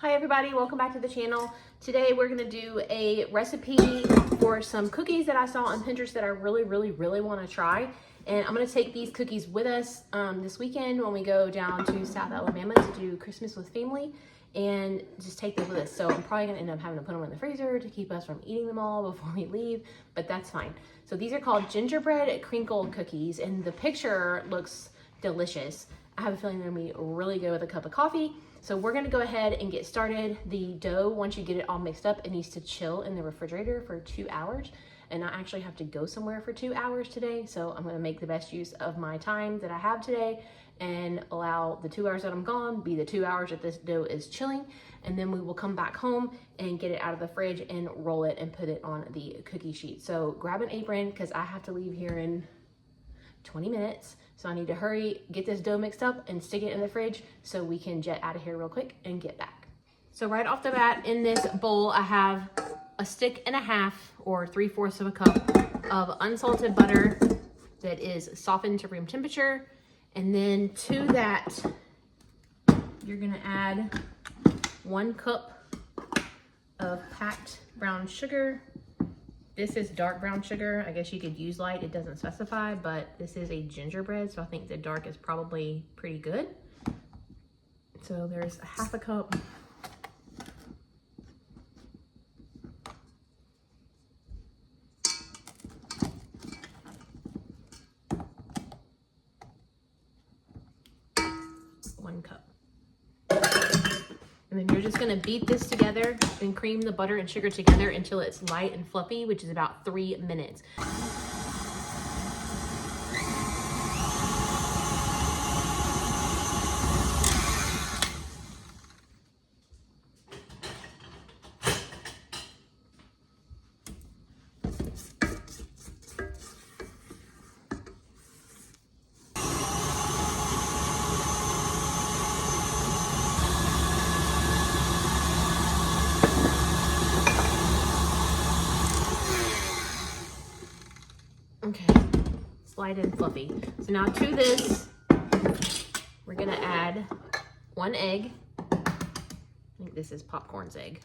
Hi everybody, welcome back to the channel. Today we're gonna do a recipe for some cookies that I saw on Pinterest that I really wanna try. And I'm gonna take these cookies with us this weekend when we go down to South Alabama to do Christmas with family and just take them with us. So I'm probably gonna end up having to put them in the freezer to keep us from eating them all before we leave, but that's fine. So these are called Gingerbread Crinkle cookies and the picture looks delicious. I have a feeling they're gonna be really good with a cup of coffee. So we're gonna go ahead and get started. The dough, once you get it all mixed up, it needs to chill in the refrigerator for 2 hours. And I actually have to go somewhere for 2 hours today. So I'm gonna make the best use of my time that I have today and allow the 2 hours that I'm gone be the 2 hours that this dough is chilling. And then we will come back home and get it out of the fridge and roll it and put it on the cookie sheet. So grab an apron because I have to leave here in 20 minutes. So I need to hurry, get this dough mixed up and stick it in the fridge so we can jet out of here real quick and get back. So right off the bat in this bowl, I have a stick and a half or 3/4 of a cup of unsalted butter that is softened to room temperature. And then to that, you're gonna add 1 cup of packed brown sugar. This is dark brown sugar. I guess you could use light, it doesn't specify, but this is a gingerbread, so I think the dark is probably pretty good. So there's a 1/2 cup. One cup. And then you're just gonna beat this together and cream the butter and sugar together until it's light and fluffy, which is about 3 minutes. Okay, it's light and fluffy. So now to this, we're gonna add 1 egg. I think this is popcorn's egg.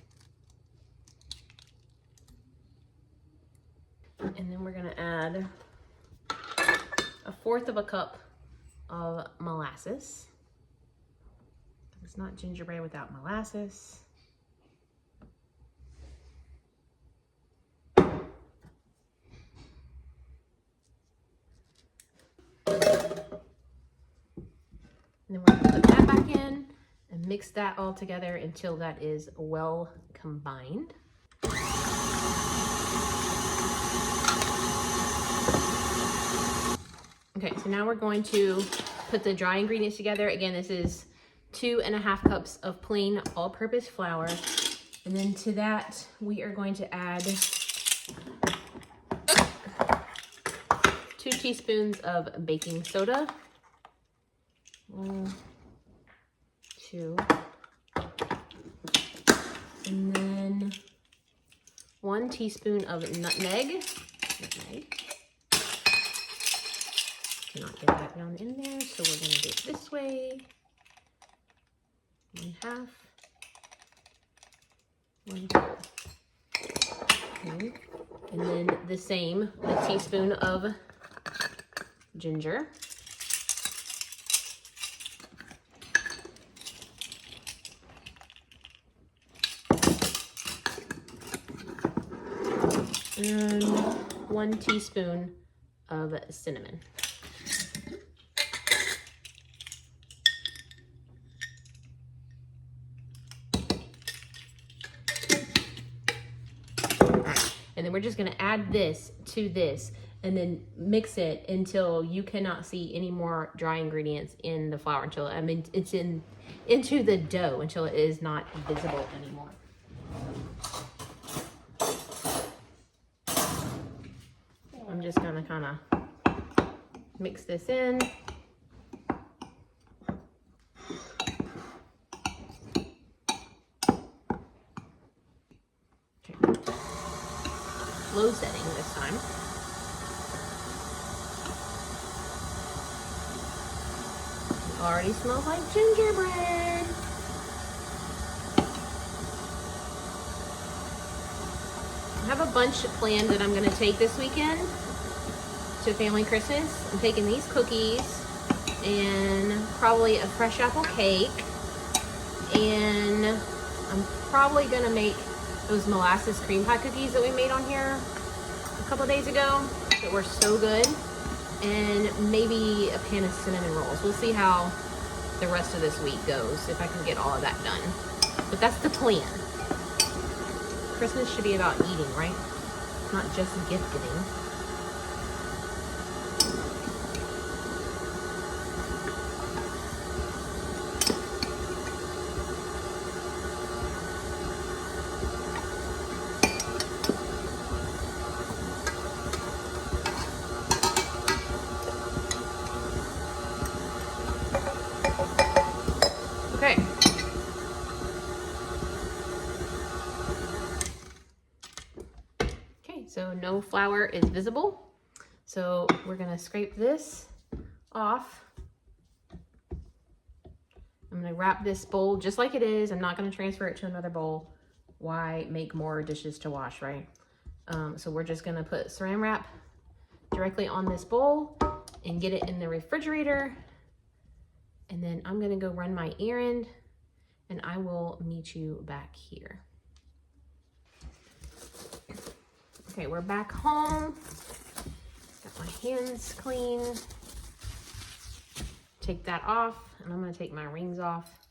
And then we're gonna add 1/4 of a cup of molasses. It's not gingerbread without molasses. And then we're gonna put that back in and mix that all together until that is well combined. Okay, so now we're going to put the dry ingredients together. Again, this is 2.5 cups of plain all-purpose flour. And then to that, we are going to add 2 teaspoons of baking soda. 1, 2, and then 1 teaspoon of nutmeg. Cannot get that down in there, so we're going to do it this way. 1/2, 1/4. Okay. And then the same, a teaspoon of ginger. And 1 teaspoon of cinnamon. And then we're just gonna add this to this and then mix it until you cannot see any more dry ingredients in the flour until, I mean, it's into the dough until it is not visible anymore. I'm just gonna kind of mix this in. Okay. Low setting this time. It already smells like gingerbread. have a bunch planned that I'm gonna take this weekend to family Christmas. I'm taking these cookies and probably a fresh apple cake, and I'm probably gonna make those molasses cream pie cookies that we made on here a couple days ago that were so good, and maybe a pan of cinnamon rolls. We'll see how the rest of this week goes, if I can get all of that done. But that's the plan. Christmas should be about eating, right? Not just gift giving. Okay. Okay, so no flour is visible. So we're gonna scrape this off. I'm gonna wrap this bowl just like it is. I'm not gonna transfer it to another bowl. Why make more dishes to wash, right? So we're just gonna put saran wrap directly on this bowl and get it in the refrigerator. And then I'm gonna go run my errand and I will meet you back here. Okay, we're back home. Got my hands clean. Take that off, and I'm gonna take my rings off.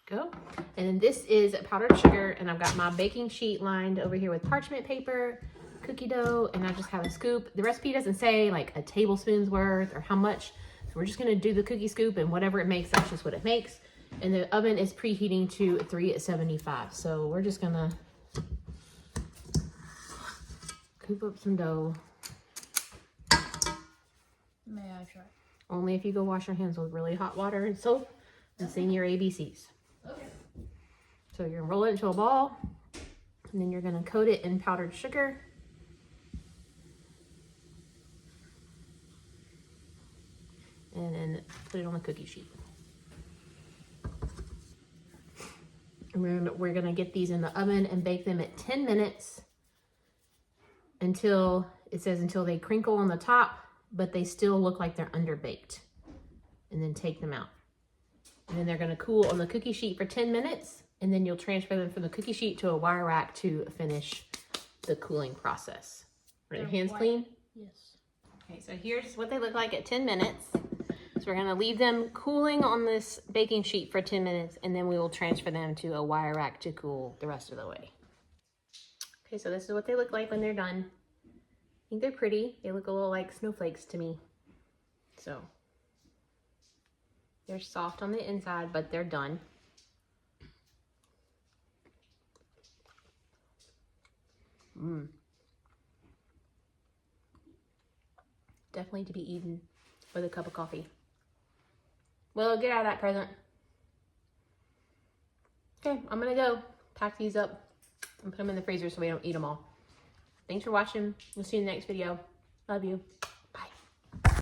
Go. And then this is powdered sugar, and I've got my baking sheet lined over here with parchment paper, cookie dough, and I just have a scoop. The recipe doesn't say like a tablespoon's worth or how much, so we're just gonna do the cookie scoop, and whatever it makes, that's just what it makes. And the oven is preheating to 375, so we're just gonna scoop up some dough. May I try? Only if you go wash your hands with really hot water and soap and sing your ABCs. Okay. So you're gonna roll it into a ball, and then you're gonna coat it in powdered sugar. And then put it on the cookie sheet. And we're gonna get these in the oven and bake them at 10 minutes until, it says until they crinkle on the top, but they still look like they're underbaked. And then take them out. And then they're gonna cool on the cookie sheet for 10 minutes, and then you'll transfer them from the cookie sheet to a wire rack to finish the cooling process. Are your hands clean? Yes. Okay, so here's what they look like at 10 minutes. So we're gonna leave them cooling on this baking sheet for 10 minutes, and then we will transfer them to a wire rack to cool the rest of the way. Okay, so this is what they look like when they're done. I think they're pretty. They look a little like snowflakes to me. So they're soft on the inside, but they're done. Definitely to be eaten with a cup of coffee. Well, get out of that present. Okay, I'm gonna go pack these up and put them in the freezer so we don't eat them all. Thanks for watching. We'll see you in the next video. Love you.